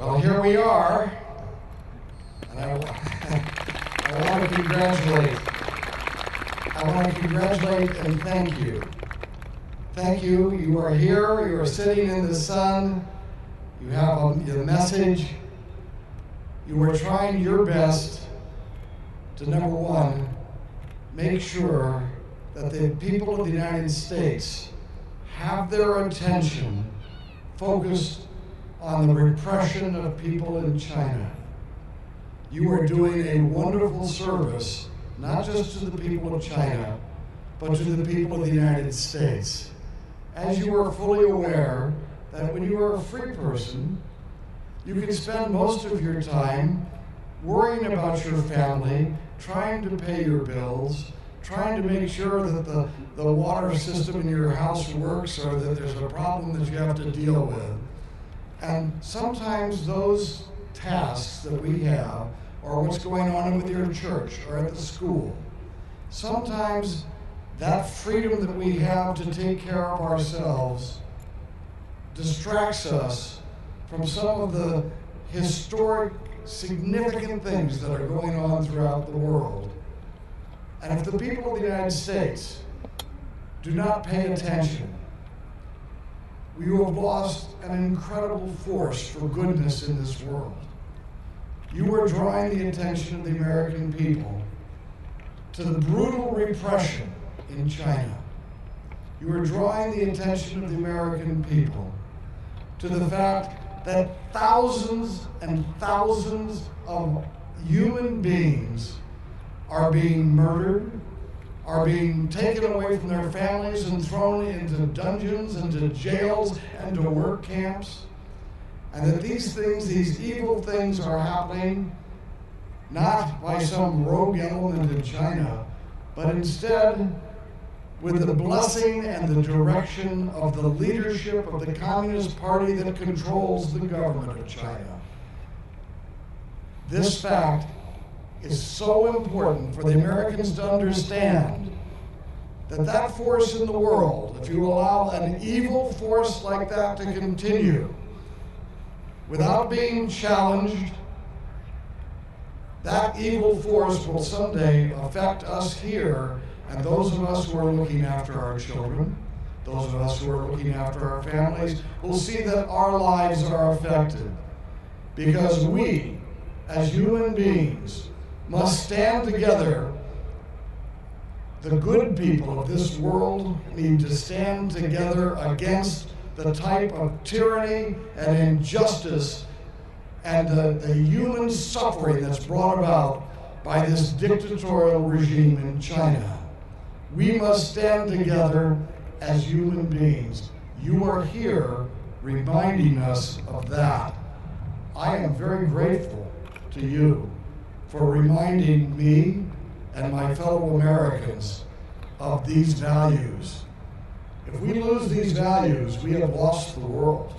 Well, here we are, and I want to congratulate. I want to congratulate and thank you. Thank you. You are here. You are sitting in the sun. You have a message. You are trying your best to, number one, make sure that the people of the United States have their attention focused on the repression of people in China. You are doing a wonderful service, not just to the people of China, but to the people of the United States. As you are fully aware that when you are a free person, you can spend most of your time worrying about your family, trying to pay your bills, trying to make sure that the water system in your house works or that there's a problem that you have to deal with. And sometimes those tasks that we have, or what's going on with your church or at the school, sometimes that freedom that we have to take care of ourselves distracts us from some of the historic, significant things that are going on throughout the world. And if the people of the United States do not pay attention, we have lost an incredible force for goodness in this world. You are drawing the attention of the American people to the brutal repression in China. You are drawing the attention of the American people to the fact that thousands and thousands of human beings are being murdered, are being taken away from their families and thrown into dungeons, into jails, and to work camps. And that these things, these evil things are happening not by some rogue element in China, but instead with the blessing and the direction of the leadership of the Communist Party that controls the government of China. This fact is so important for the Americans to understand that that force in the world, if you allow an evil force like that to continue without being challenged, that evil force will someday affect us here, and those of us who are looking after our children, those of us who are looking after our families, will see that our lives are affected. Because we, as human beings, must stand together. The good people of this world need to stand together against the type of tyranny and injustice and the human suffering that's brought about by this dictatorial regime in China. We must stand together as human beings. You are here reminding us of that. I am very grateful to you for reminding me and my fellow Americans of these values. If we lose these values, we have lost the world.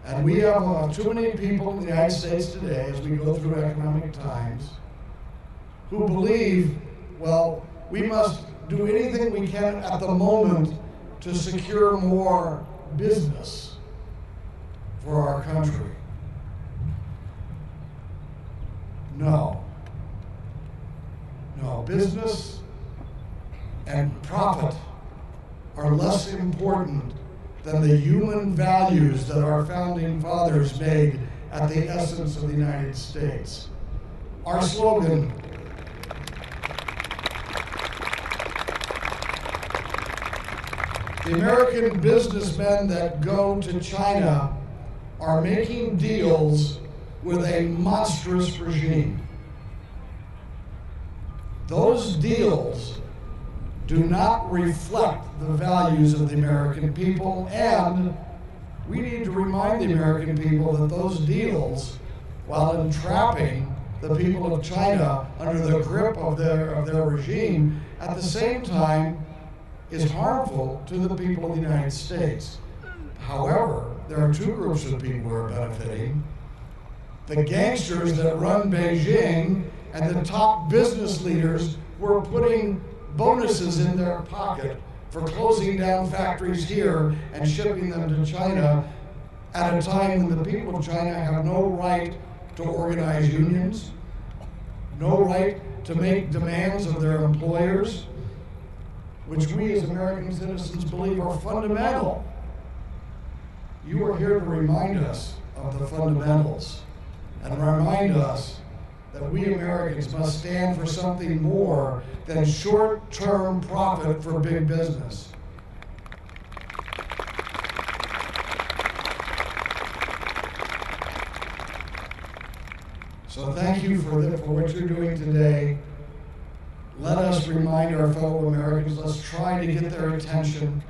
And we have too many people in the United States today, as we go through economic times, who believe, well, we must do anything we can at the moment to secure more business for our country. No. No, business and profit are less important than the human values that our founding fathers made at the essence of the United States. Our slogan, the American businessmen that go to China are making deals with a monstrous regime. Those deals do not reflect the values of the American people, and we need to remind the American people that those deals, while entrapping the people of China under the grip of their regime, at the same time is harmful to the people of the United States. However, there are two groups of people who are benefiting. The gangsters that run Beijing and the top business leaders who are putting bonuses in their pocket for closing down factories here and shipping them to China. at a time when the people of China have no right to organize unions, no right to make demands of their employers, which we as American citizens believe are fundamental. You are here to remind us of the fundamentals and remind us that we Americans must stand for something more than short-term profit for big business. So thank you for what you're doing today. Let us remind our fellow Americans, let's try to get their attention.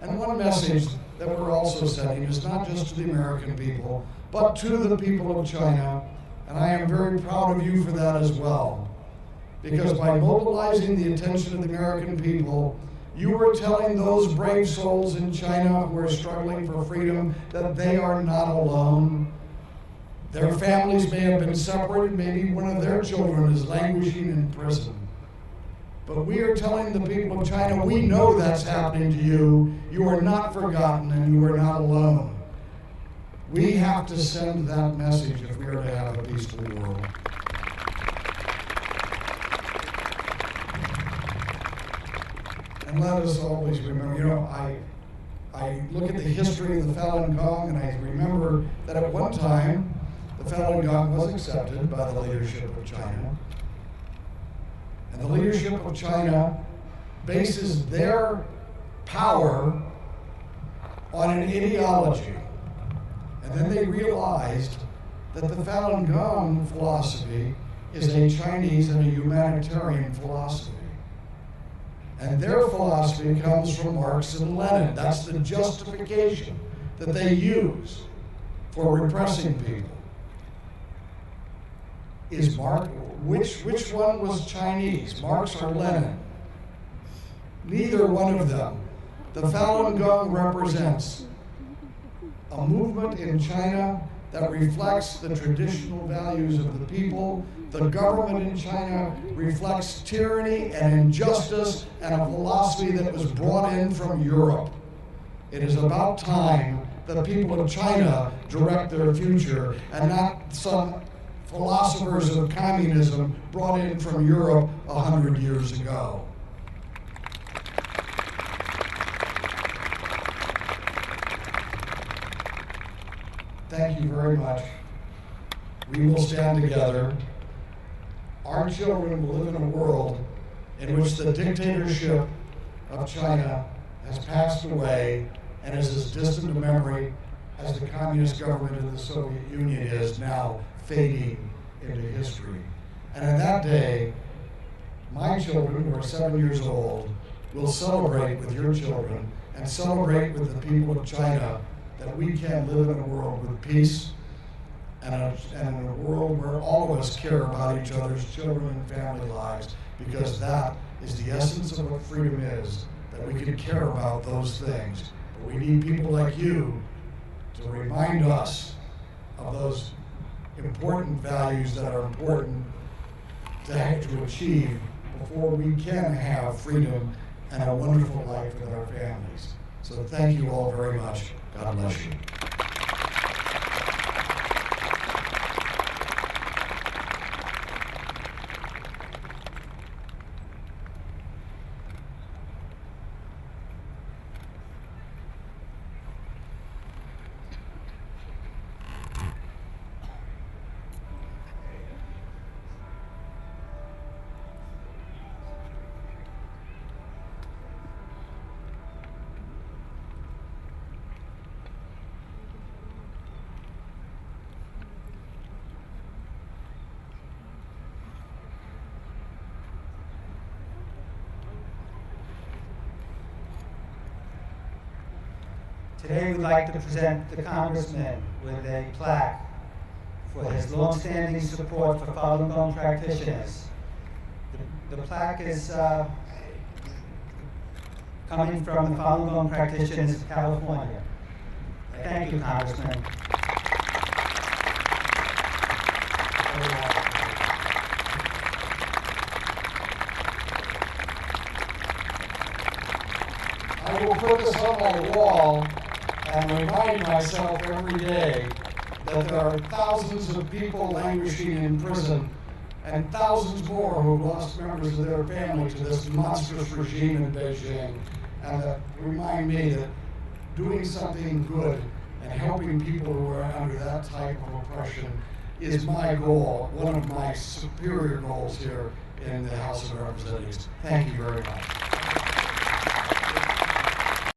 And one message that we're also sending is not just to the American people, but to the people of China. And I am very proud of you for that as well. Because by mobilizing the attention of the American people, you are telling those brave souls in China who are struggling for freedom that they are not alone. Their families may have been separated, maybe one of their children is languishing in prison. But we are telling the people of China, we know that's happening to you. You are not forgotten and you are not alone. We have to send that message if we are to have a peaceful world. And let us always remember, I look at the history of the Falun Gong and I remember that at one time, the Falun Gong was accepted by the leadership of China. And the leadership of China bases their power on an ideology. And then they realized that the Falun Gong philosophy is a Chinese and a humanitarian philosophy. And their philosophy comes from Marx and Lenin. That's the justification that they use for repressing people. Is Marx, which one was Chinese, Marx or Lenin? Neither one of them. The Falun Gong represents a movement in China that reflects the traditional values of the people. The government in China reflects tyranny and injustice and a philosophy that was brought in from Europe. It is about time the people of China direct their future and not some philosophers of communism brought in from Europe 100 years ago. Thank you very much. We will stand together. Our children will live in a world in which the dictatorship of China has passed away and is as distant a memory as the communist government of the Soviet Union is now fading into history. And on that day, my children, who are 7 years old, will celebrate with your children and celebrate with the people of China that we can live in a world with peace and in a world where all of us care about each other's children and family lives, because that is the essence of what freedom is, that we can care about those things. But we need people like you to remind us of those important values that are important to achieve before we can have freedom and a wonderful life with our families. So thank you all very much. God bless you. Today we'd like to present the Congressman with a plaque for his long-standing support for Falun Gong practitioners. The plaque is coming from the Falun Gong practitioners of California. Thank you, Congressman. I will put this on my wall and remind myself every day that there are thousands of people languishing in prison and thousands more who have lost members of their family to this monstrous regime in Beijing, and that remind me that doing something good and helping people who are under that type of oppression is my goal, one of my superior goals here in the House of Representatives. Thank you very much.